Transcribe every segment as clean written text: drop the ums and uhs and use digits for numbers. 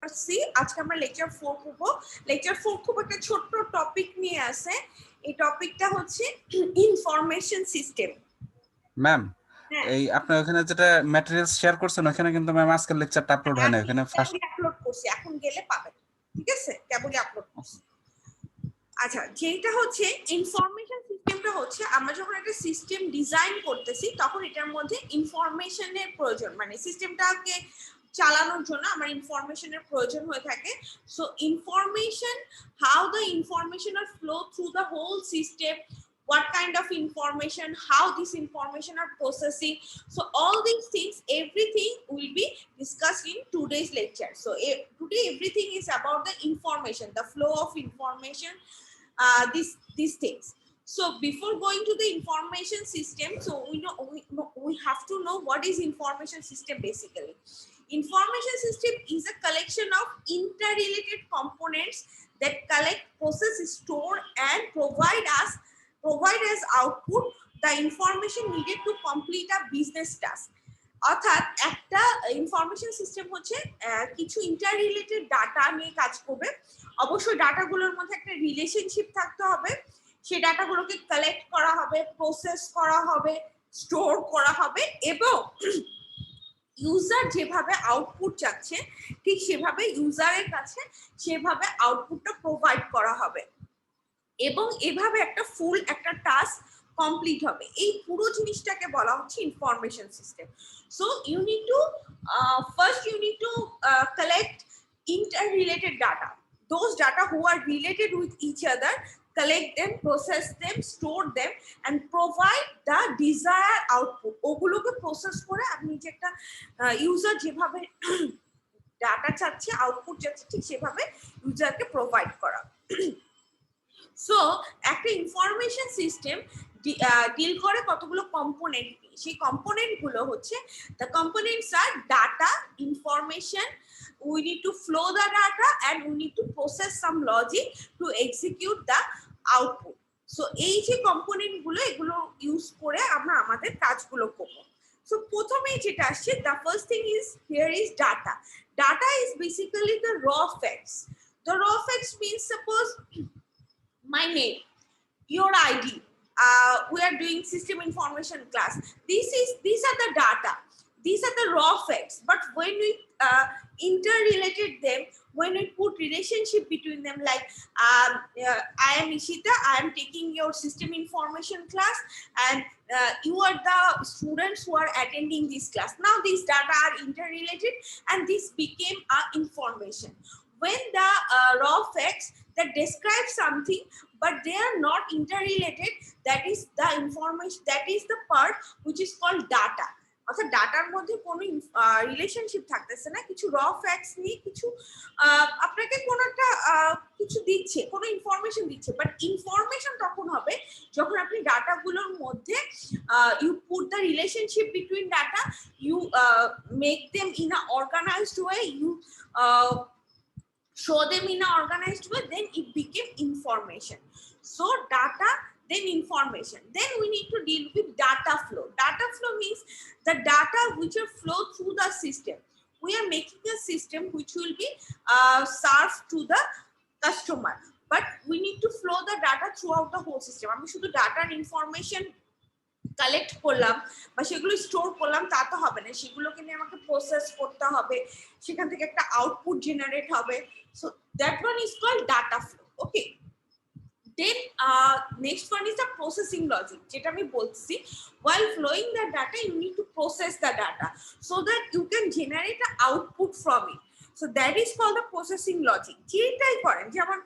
আসছি আজকে আমরা লেকচার 4 করব। লেকচার 4 খুব একটা ছোট্ট টপিক নিয়ে আসে। এই টপিকটা হচ্ছে ইনফরমেশন সিস্টেম। ম্যাম এই আপনার ওখানে যেটা ম্যাটেরিয়ালস শেয়ার করছেন ওখানে কিন্তু ম্যাম আজকের লেকচারটা আপলোড হয় না, ওখানে ফার্স্ট আপলোড করছি, এখন গেলে পাবেন। ঠিক আছে, কেবলই আপলোড করছি। আচ্ছা, যেটা হচ্ছে ইনফরমেশন সিস্টেমটা হচ্ছে আমরা যখন একটা সিস্টেম ডিজাইন করতেছি তখন এটার মধ্যে ইনফরমেশনের প্রয়োজন, মানে সিস্টেমটাকে চালানোর জন্য আমার ইনফরমেশনের প্রয়োজন হয়ে থাকে। So information, how the information are flow through the whole system, what kind of information, how this information are processing. So all these things, everything will be discussed in today's lecture. So today everything is about the information, the flow of information, these things. So before going to the information system, so we have to know what is information system basically. Information system is a collection of interrelated components that collect, process, store and provide as output the information needed to complete a business task. অর্থাৎ একটা information system হচ্ছে কিছু ইন্টাররিলেটেড data নিয়ে কাজ করবে। অবশ্যই ডাটাগুলোর মধ্যে একটা রিলেশনশিপ থাকতে হবে, সেই ডাটাগুলোকে কালেক্ট করা হবে, প্রসেস করা হবে, স্টোর করা হবে এবং ইউজার যেভাবে আউটপুট চাচ্ছে ঠিক সেভাবে ইউজারের কাছে সেভাবে আউটপুটটা প্রোভাইড করা হবে এবং এভাবে একটা ফুল একটা টাস্ক কমপ্লিট হবে। এই পুরো জিনিসটাকে বলা হচ্ছে information system. So you need to first you need to collect interrelated data, those data who are related with each other, collect them, process them, store them and provide the desired output. ওগুলোকে process করে আপনি যে একটা user যেভাবে data চাচ্ছে, output চাচ্ছে, ঠিক সেভাবে ইউজারকে প্রোভাইড করা। সো একটা ইনফরমেশন সিস্টেম ডিল করে কতগুলো কম্পোনেন্ট নিয়ে। সেই কম্পোনেন্ট গুলো হচ্ছে the components are data, information, we need to flow the data and we need to process some logic to execute the output. So এই যে কম্পোনেন্ট গুলো, এগুলো ইউজ করে আমরা আমাদের কাজগুলো করব। সো প্রথমে যেটা আসছে, the first thing is here is data. Data is basically the raw facts. The raw facts means suppose my name, your ID, we are doing system information class. These are the data, these are the raw facts. But when we interrelated them, when we put relationship between them, like I am Ishita, I am taking your system information class and you are the students who are attending this class. Now these data are interrelated and this became a information. When the raw facts that describe something but they are not interrelated, that is the information, that is the part which is called data. অর্থাৎ ডাটার মধ্যে কোনো relationship থাকতেছে না, কিছু র facts নিয়ে কিছু আপনাকে কোনো একটা কিছু দিচ্ছে, কোনো ইনফরমেশন দিচ্ছে। বাট ইনফরমেশন তখন হবে যখন আপনি ডাটাগুলোর মধ্যে you put the relationship between data, you make them in a organized way, you show them in an organized way, then it became information. So data, then information. Then we need to deal with data flow. Data flow means the data which will flow through the system. We are making a system which will be served to the customer, but we need to flow the data throughout the whole system. আমি শুধু data and information collect করলাম বা সেগুলো store করলাম তা তো হবে না, সেগুলোকে নিয়ে আমাকে প্রসেস করতে হবে, সেখান থেকে একটা আউটপুট জেনারেট হবে। So that one is called data flow. Okay, then next one is the processing logic, যেটা আমি বলছি while flowing the data you need to process the data so that you can generate an output from it. So that is called the processing logic. যেটাই করেন, যেমন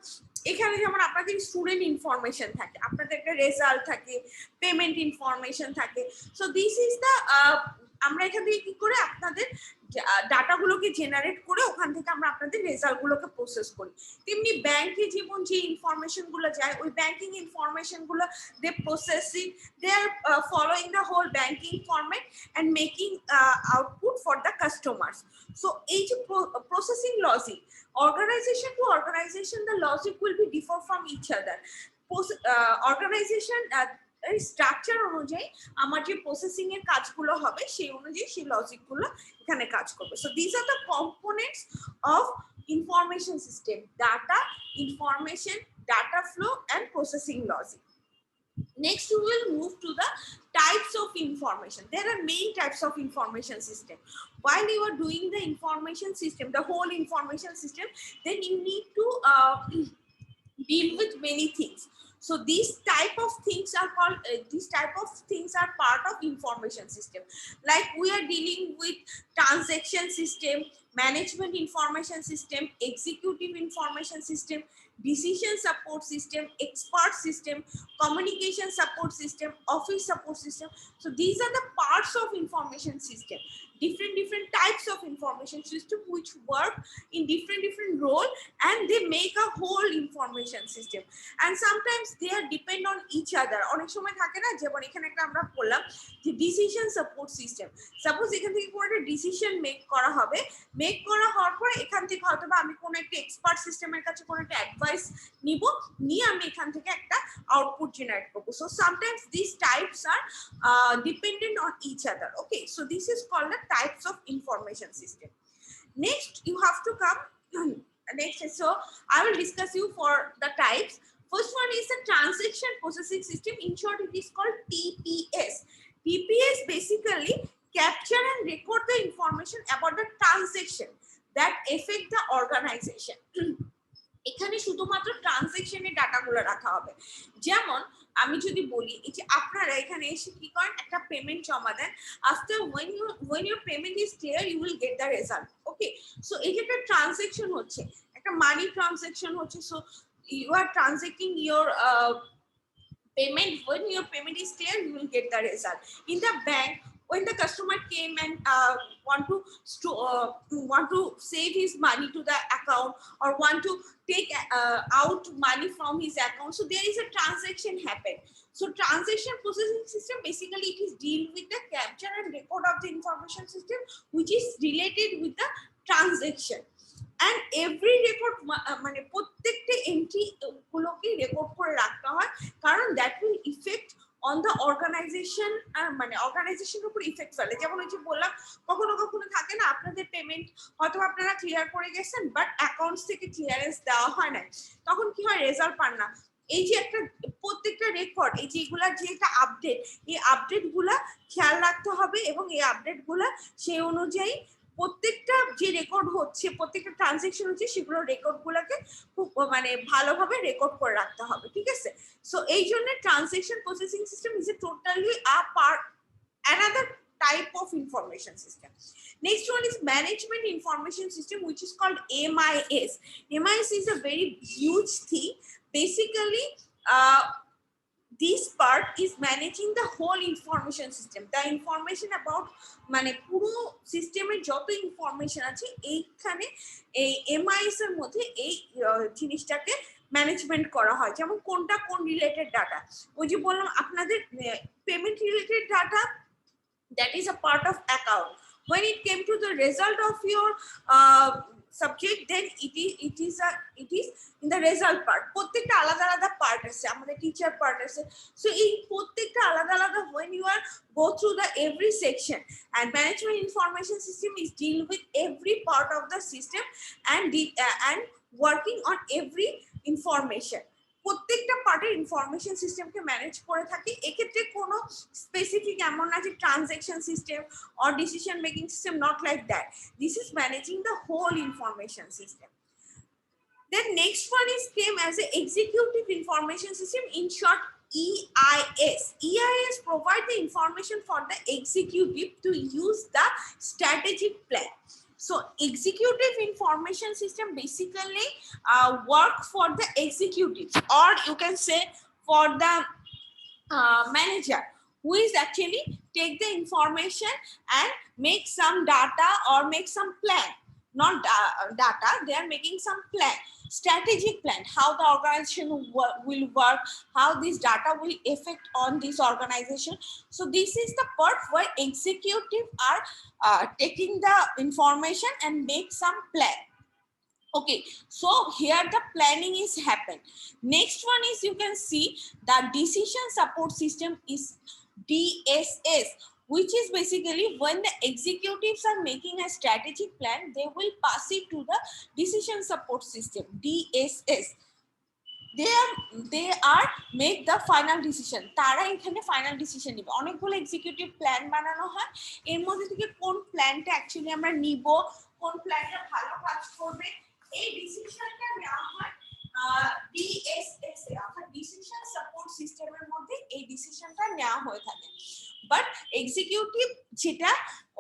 এখানে যেমন আপনাদের student information থাকে, আপনাদের একটা রেজাল্ট থাকে, পেমেন্ট ইনফরমেশন থাকে। সো দিস ইজ দ্য, আমরা এখান থেকে কি করে আপনাদের ডাটাগুলোকে জেনারেট করে ওখান থেকে আমরা আপনাদের রেজাল্টগুলোকে প্রসেস করি। তেমনি ব্যাংকে যেমন যে ইনফরমেশনগুলো যায়, ওই ব্যাংকিং ইনফরমেশনগুলো they processing, they are following the whole banking format and making output for the customers. So এই যে processing logic, organization to organization the logic will be differ from each other. Organization structure অনুযায়ী আমার যে processing এর কাজগুলো হবে সেই অনুযায়ী সেই লজিক গুলো এখানে কাজ করবে। So this are the components of information system, data, information, data flow, and processing logic. Next, we will move to the types of information. There are many types of information system. While you are doing the information system, the whole information system, then you need to deal with many things. So these type of things are called part of information system. Like we are dealing with transaction system, management information system, executive information system, decision support system, expert system, communication support system, office support system. So these are the parts of information system. Different types of information system which work in different role, and they make a whole information system. And sometimes they are depend on each other. অনেক সময় থাকে না, যেমন এখানে একটা আমরা বললাম যে ডিসিশন সাপোর্ট সিস্টেম। সাপোজ এখান থেকে কোনো একটা ডিসিশন মেক করা হবে, মেক করা হওয়ার পরে এখান থেকে হয়তো বা আমি কোনো একটা এক্সপার্ট সিস্টেমের কাছে কোনো একটা অ্যাডভাইস নিব, নিয়ে আমি এখান থেকে একটা আউটপুট জেনারেট করবো। So sometimes this types are dependent on each other. Okay, so this is called the types of information system. Next, you have to come next. So I will discuss you for the types. First one is the transaction processing system. In short, it is called TPS. TPS basically capture and record the information about the transaction that affect the organization. এখানে শুধুমাত্র ট্রানজাকশনের ডাটাগুলো রাখা হবে। যেমন আমি যদি বলি, এই যে আপনারা এখানে এসে কি করেন, একটা পেমেন্ট জমা দেন, after when your payment is clear you will get the result. Okay, so এই যে একটা ট্রানজাকশন হচ্ছে, একটা মানি ট্রানজাকশন হচ্ছে, so you are transacting your payment. When your payment is clear you will get the result. In the bank, when the customer came and want to save his money to the account or want to take out money from his account, so there is a transaction happen. So transaction processing system basically it is deal with the capture and record of the information system which is related with the transaction. And every record মানে প্রত্যেকটা entry গুলোকে record করে রাখতে হয়, কারণ that will effect on the organization, মানে অর্গানাইজেশনের উপর ইফেক্ট ফেলে। যেমন ওই যে বললাম, কখনো কখনো থাকে না আপনাদের পেমেন্ট হয়তো আপনারা ক্লিয়ার করে গেছেন বাট অ্যাকাউন্টস থেকে ক্লিয়ারেন্স দেওয়া হয় না, তখন কি হয়, রেজাল্ট পান না। এই যে একটা প্রত্যেকটা রেকর্ড, এই যে এগুলার যে একটা আপডেট, এই আপডেট গুলা খেয়াল রাখতে হবে, এবং এই আপডেট গুলা সেই অনুযায়ী প্রত্যেকটা যে রেকর্ড হচ্ছে, প্রত্যেকটা ট্রানজাকশন হচ্ছে, সেগুলো রেকর্ড গুলাকে খুব মানে ভালোভাবে রেকর্ড করে রাখতে হবে, ঠিক আছে। সো এই জন্য transaction processing system is a totally another type of information system. Next one is management information system, which is called MIS. MIS is a very huge thing. Basically, this part is managing the whole information system. The information about মানে পুরো সিস্টেমের যত information আছে এইখানে এই MIS এর মধ্যে এই জিনিসটাকে ম্যানেজমেন্ট করা হয়। যেমন কোনটা কোন রিলেটেড ডাটা, ওই যে বললাম আপনাদের payment related data, that is a part of account. When it came to the result of your subject, then it is in the result part. প্রত্যেকটা আলাদা আলাদা পার্ট আছে, আমাদের টিচার পার্ট আছে। সো এই প্রত্যেকটা আলাদা আলাদা when you are go through the every section, and management information system is deal with every part of the system and working on every information. প্রত্যেকটা পার্টের ইনফরমেশন সিস্টেমকে ম্যানেজ করে থাকি। এক্ষেত্রে কোনো স্পেসিফিক এমন না যে transaction system or decision making system, not like that. This is managing the whole information system. Then next one is came as an executive information system, in short EIS. EIS provide the information for the executive to use the strategic plan. So executive information system basically work for the executive, or you can say for the manager, who is actually take the information and make some data or make some plan. Not data, they are making some plan, strategic plan, how the organization will work, how this data will affect on this organization. So this is the part where executive are taking the information and make some plan. Okay, so here the planning is happen. Next one is, you can see the decision support system is DSS. which is basically when the executives are making a strategic plan, they will pass it to the decision support system, DSS. they are make the final decision, তারা এখানে final decision নিবে। অনেকগুলো executive plan বানানো হয়, এর মধ্যে থেকে কোন প্ল্যানটা অ্যাকচুয়ালি আমরা নিব, কোন প্ল্যানটা ভালো কাজ করবে, এই ডিসিশনটা নেওয়া হয় ডিএসএস এ, অর্থাৎ ডিসিশন সাপোর্ট সিস্টেমের মধ্যে এই ডিসিশনটা নেওয়া হয়ে থাকে। বাট এক্সিকিউটিভ যেটা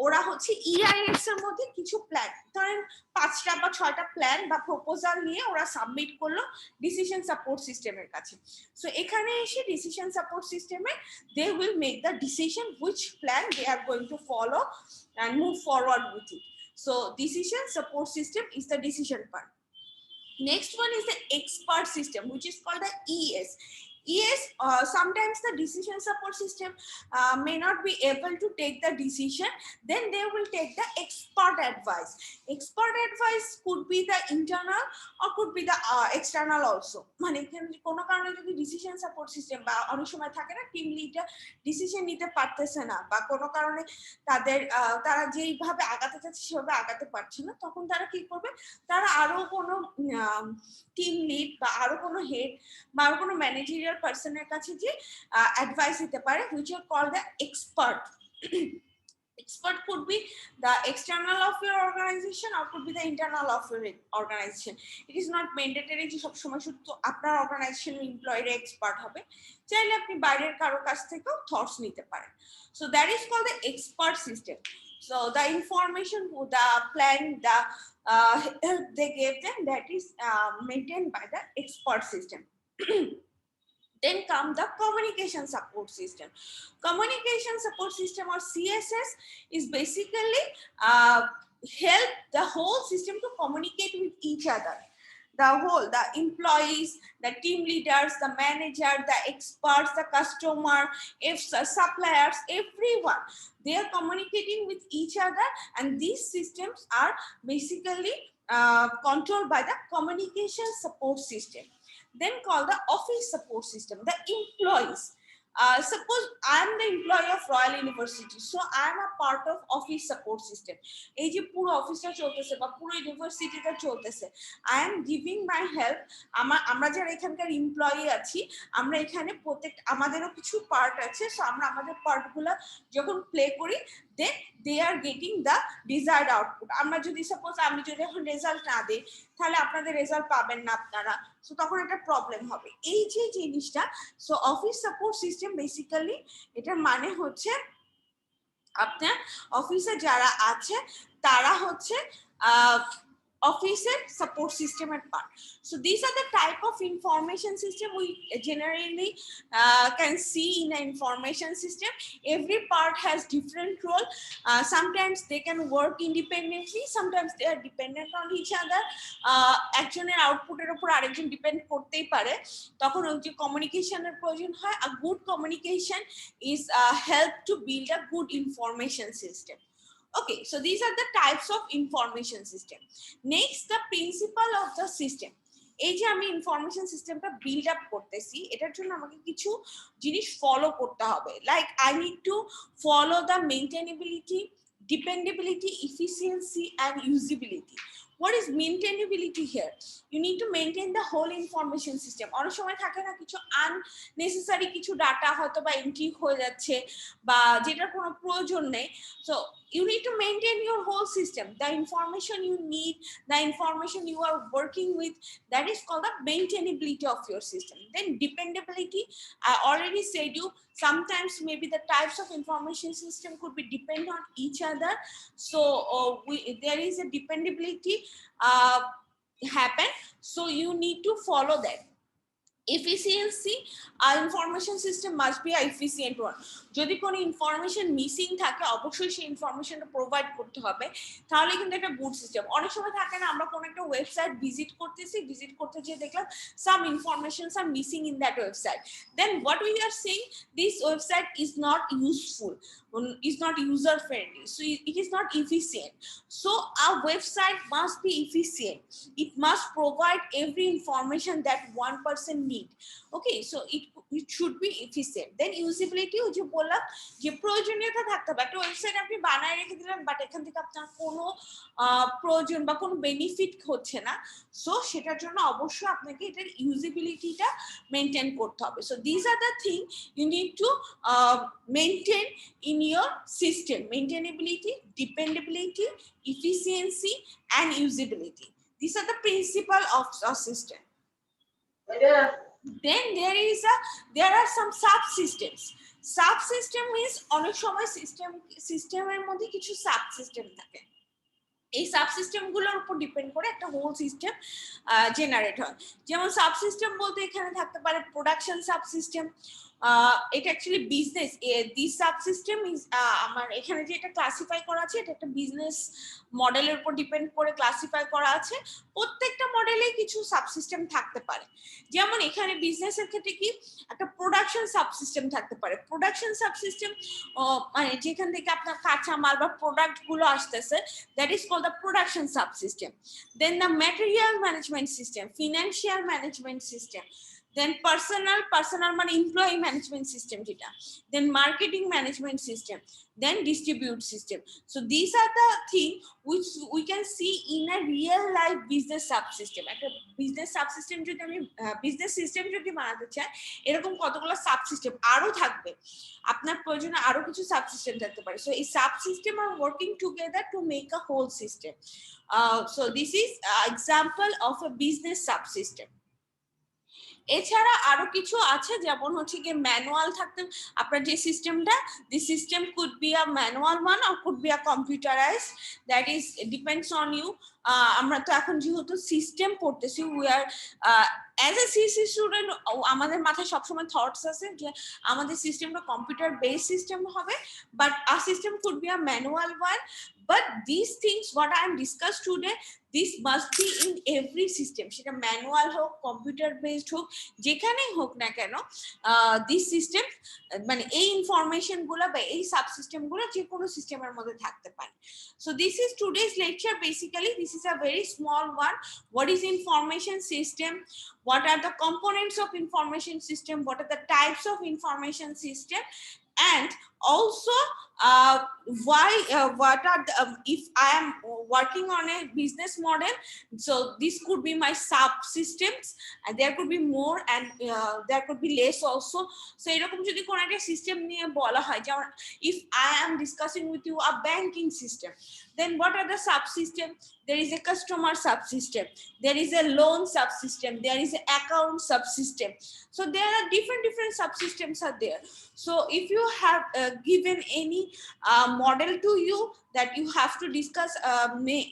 ওরা হচ্ছে ইআইএস এর মধ্যে কিছু প্ল্যান, ধরেন 5টা বা 6টা প্ল্যান বা প্রপোজাল নিয়ে ওরা সাবমিট করলো ডিসিশন সাপোর্ট সিস্টেমের কাছে। সো এখানে এসে ডিসিশন সাপোর্ট সিস্টেমে they will make the decision which plan they are going to follow and move forward with it. So decision support system is the decision part. Next one is the expert system, which is called the ES. Yes, sometimes the decision support system may not be able to take the decision, then they will take the expert advice. Expert advice could be the internal or could be the external also. মানে কোনো কারণে যদি decision support system বা অনেক সময় থাকে না team leader decision নিতে পারতেছে না বা কোনো কারণে তারা যেইভাবে আগাতে চাচ্ছে সেভাবে আগাতে পারছে না, তখন তারা কি করবে, তারা আরো কোনো টিম লিড বা আরো কোনো হেড বা আরো কোনো ম্যানেজারিয়াল পার্সনের কাছে যে অ্যাডভাইস দিতে পারে, which are called the expert. Expert could be the external of your organization or could be the internal of your organization. It is not mandatory যে সব সময় শুধু আপনার অর্গানাইজেশনের এমপ্লয়ির এক্সপার্ট হবে, চাইলে আপনি বাইরের কারো কাছ থেকেও থটস নিতে পারেন। So that is called the expert system. So the information, the plan, the help they gave them, that is maintained by the expert system. Then come the communication support system. Communication support system or CSS is basically help the whole system to communicate with each other. The employees, the team leaders, the manager, the experts, the customer, if suppliers, everyone, they are communicating with each other, and these systems are basically controlled by the communication support system. Then called the office support system, the employees. Suppose I am the employee of Royal University, so I am a part of office support system. এই যে পুরো অফিসটা চলতেছে বা পুরো ইউনিভার্সিটিটা চলতেছে, I am giving my help. আমরা যারা এখানকার এমপ্লয়ি আছি, আমরা এখানে আমাদেরও কিছু পার্ট আছে, সো আমরা আমাদের পার্টগুলো যখন প্লে করি, then they are getting the desired output. আমরা যদি সাপোজ আমি যদি এখন রেজাল্ট না দেই, তাহলে আপনাদের রেজাল্ট পাবেন না আপনারা, সো তখন একটা প্রবলেম হবে। এই যে জিনিসটা, so office support system basically এটার মানে হচ্ছে আপনার অফিসে যারা আছে তারা হচ্ছে officer support system at part. So these are the type of information system we generally can see in an information system. Every part has different role. Sometimes they can work independently, sometimes they are dependent on each other. একজনের আউটপুটের উপর আরেকজন depend করতেই পারে, তখন ওই যে কমিউনিকেশনের প্রয়োজন হয়। A good communication is help to build a good information system. Okay, so these are the types of information system. Next, the principle of the system. এই যে আমি ইনফরমেশন সিস্টেমটা বিল্ড আপ করতেছি, এটার জন্য আমাকে কিছু জিনিস ফলো করতে হবে। Like I need to follow the maintainability, dependability, efficiency, and usability. What is maintainability here? You need to maintain the whole information system. অনেক সময় থাকে না কিছু আননেসেসারি কিছু ডাটা হয়তো বা এন্ট্রি হয়ে যাচ্ছে বা যেটার কোনো প্রয়োজন নেই, so you need to maintain your whole system. The information you need, the information you are working with, that is called the maintainability of your system. Then dependability, I already said you, sometimes maybe the types of information system could be depend on each other, so there is a dependability happen, so you need to follow that. Efficiency, our information system must be an efficient one. যদি কোনো information missing থাকে, অবশ্যই সেই ইনফরমেশনটা provide করতে হবে, তাহলে কিন্তু একটা গুড সিস্টেম। অনেক সময় থাকে না, আমরা কোনো একটা ওয়েবসাইট ভিজিট করতেছি, ভিজিট করতে যেয়ে দেখলাম some informations are missing in that website, then what we are saying, this website is not useful, is not user friendly, so it is not efficient. So our website must be efficient, it must provide every information that one person needs. need. Okay, so it should be efficient. Then usability ওই যে বললাম যে প্রয়োজনীয়তা থাকতে হবে। একটা website আপনি বানায় রেখে দিলেন বাট এখান থেকে আপনার কোনো প্রয়োজন বা কোনো বেনিফিট হচ্ছে না, সো সেটার জন্য অবশ্যই আপনাকে এটার ইউজিবিলিটিটা মেনটেন করতে হবে। So this are the thing you need to maintain in your system: maintainability, dependability, efficiency, and usability. These are the principle of a system. Then there are some subsystems. Subsystem means অনেক সময় সিস্টেমের মধ্যে কিছু subsystem থাকে। এই subsystem গুলোর উপর depend করে একটা হোল সিস্টেম জেনারেট হয়। যেমন সাবসিস্টেম বলতে এখানে থাকতে পারে প্রোডাকশন সাবসিস্টেম, এটা actually business. This subsystem is আমার এখানে যে এটা ক্লাসিফাই করা আছে এটা একটা বিজনেস মডেলের উপর ডিপেন্ড করে ক্লাসিফাই করা আছে। প্রত্যেকটা মডেলে কিছু সাবসিস্টেম থাকতে পারে। যেমন এখানে বিজনেসের ক্ষেত্রে কি একটা প্রোডাকশন সাবসিস্টেম থাকতে পারে। প্রোডাকশন সাবসিস্টেম মানে যেখান থেকে আপনার কাঁচা মাল বা প্রোডাক্ট গুলো আসতেছে, that is called the production subsystem. Then the material management system, financial management system, then personal মানে employee management system যেটা, then marketing management system, then distribute system. So these are the thing which we can see in a real life business subsystem. একটা business subsystem যদি আমি business system যদি বানাতে চাই, এরকম কতগুলো সাবসিস্টেম আরো থাকবে, আপনার প্রয়োজনে আরো কিছু সাবসিস্টেম থাকতে পারে। সো এই subsystem are working together to make a whole system. So this is example of a business subsystem. এছাড়া আরো কিছু আছে, যেমন হচ্ছে কি ম্যানুয়াল থাকতে আপনার যে সিস্টেমটা, the system could be a manual one or could be a computerised, that is depends on you. আমরা তো এখন যেহেতু সিস্টেম পড়তেছি, we are as a CC student, আমাদের মাথায় সবসময় থটস আছে যে আমাদের সিস্টেমটা কম্পিউটার বেসড সিস্টেম হবে, but our system could be a manual one. But these things what I am discussed today, this must be in every system, সেটা manual হোক কম্পিউটার বেসড হোক যেখানেই হোক না কেন, দিস সিস্টেম মানে এই ইনফরমেশন গুলো বা এই সাবসিস্টেম গুলো যে কোনো সিস্টেমের মধ্যে থাকতে পারে। So this is today's lecture. Basically this is a very small one. What is information system, what are the components of information system, what are the types of information system, and also why what are the, if I am working on a business model, so this could be my subsystems, and there could be more and there could be less also. So এরকম যদি কোন একটা system নিয়ে বলা হয়, যেমন if I am discussing with you a banking system, then what are the subsystems? There is a customer subsystem, there is a loan subsystem, there is an account subsystem. So there are different subsystems are there. So if you have given any model to you that you have to discuss,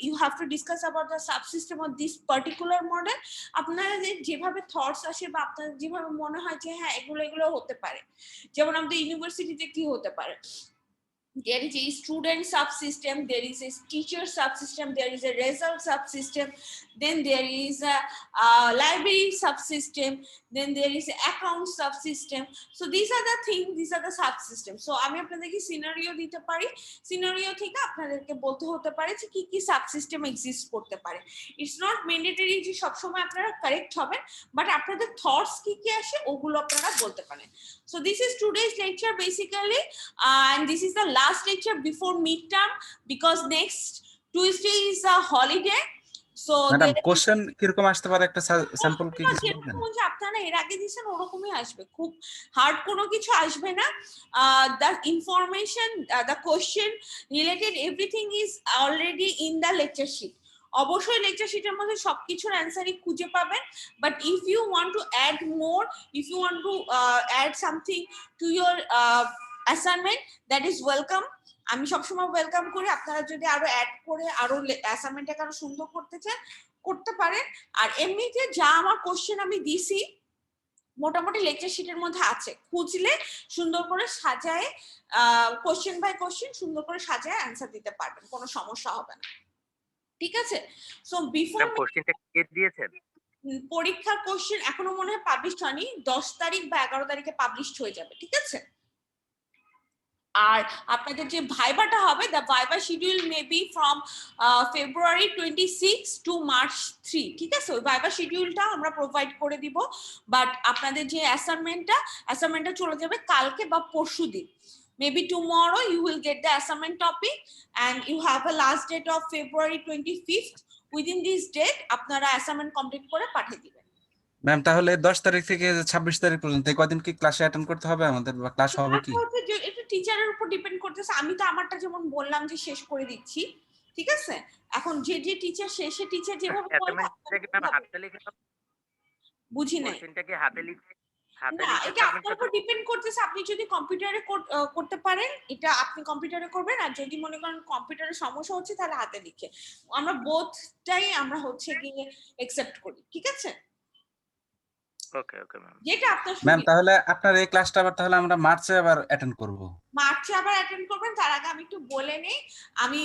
you have to discuss about the subsystem of this particular model, আপনারা যেভাবে thoughts আসে বা আপনার যেভাবে মনে হয় যে হ্যাঁ এগুলো হতে পারে, যেমন আমাদের ইউনিভার্সিটিতে কি হতে পারে, there is a student subsystem, there is a teacher subsystem, there is a result subsystem, then there is a library subsystem, then there is an account subsystem. So these are the things, these are the subsystems. So আমি আপনাদেরকে scenario দিতে পারি, scenario থেকে আপনাদেরকে বলতে হতে পারে যে কি কি সাবসিস্টেম এক্সিস্ট করতে পারে। ইটস নট ম্যান্ডেটরি যে সবসময় আপনারা কারেক্ট হবেন, বাট আপনাদের থটস কি কি আসে ওগুলো আপনারা বলতে পারেন। So this is today's lecture basically, and this is the last lecture before midterm because next Tuesday is a holiday. So madam question কিরকম আসতে পারে একটা স্যাম্পল কি কিছু বলবেন? যে আপনারা এর আগে দিয়েছেন ওরকমই আসবে, খুব হার্ড কোনো কিছু আসবে না। the information, the question related everything is already in the lecture sheet. অবশ্যই লেকচার শিটের মধ্যে সবকিছুর অ্যান্সারই খুঁজে পাবেন, but if you want to add more, if you want to add something to your assignment, that is welcome. আমি সবসময় welcome করি, আপনারা যদি আরো অ্যাড করে আরো অ্যাসাইনমেন্টটাকে আরো সুন্দর করতে চান করতে পারেন। আর এমনিতে যা আমার কোশ্চেন আমি দিছি মোটামুটি লেকচার শিটের মধ্যে আছে, খুঁজলে সুন্দর করে সাজায় কোশ্চেন বাই কোশ্চেন সুন্দর করে সাজায় অ্যান্সার দিতে পারবেন, কোনো সমস্যা হবে না। ঠিক আছে? সো বিফোর কোশ্চেনটা কে দিয়েছেন? পরীক্ষার কোশ্চেন এখনো মনে হয় পাবলিশ হয়নি, 10 তারিখ বা 11 তারিখে পাবলিশ হয়ে যাবে। ঠিক আছে? আর আপনাদের যে ভাইবাটা হবে, the viva schedule may be from February 26 to March 3, ঠিক আছে? ওই ভাইবা শিডিউলটা আমরা প্রোভাইড করে দিব, বাট আপনাদের যে অ্যাসাইনমেন্টটা চলে যাবে কালকে বা পরশুদিন। Maybe tomorrow you will get the assignment topic and you have a last date of February 25th. Within this date আপনারা অ্যাসাইনমেন্ট কমপ্লিট করে পাঠিয়ে দিবেন। ম্যাম তাহলে 10 তারিখ থেকে 26 তারিখ পর্যন্ত এই কদিন কি ক্লাসে অ্যাটেন্ড করতে হবে আমাদের, বা ক্লাস হবে কি? এটা টিচারের উপর ডিপেন্ড করতেছে। আমি তো আমারটা যেমন বললাম যে শেষ করে দিচ্ছি, ঠিক আছে? এখন যে যে টিচার শেষে টিচার যেভাবে বলবে বুঝি নাই। কোশ্চেনটা কি হাতে লিখে না, এটা আপনার উপর ডিপেন্ড করতেছে। আপনি যদি কম্পিউটারে করতে পারেন এটা আপনি কম্পিউটারে করবেন, আর যদি মনে করেন কম্পিউটারে সমস্যা হচ্ছে তাহলে হাতে লিখে। আমরা বোথটাই আমরা হচ্ছে গিয়ে একসেপ্ট করি, ঠিক আছে? ওকে ওকে ম্যাম। যেটা আপনার ম্যাম তাহলে আপনার এই ক্লাসটা আবার তাহলে আমরা মার্চে আবার অ্যাটেন্ড করব। মার্চে আবার অ্যাটেন্ড করবেন। তার আগে আমি একটু বলে নেই, আমি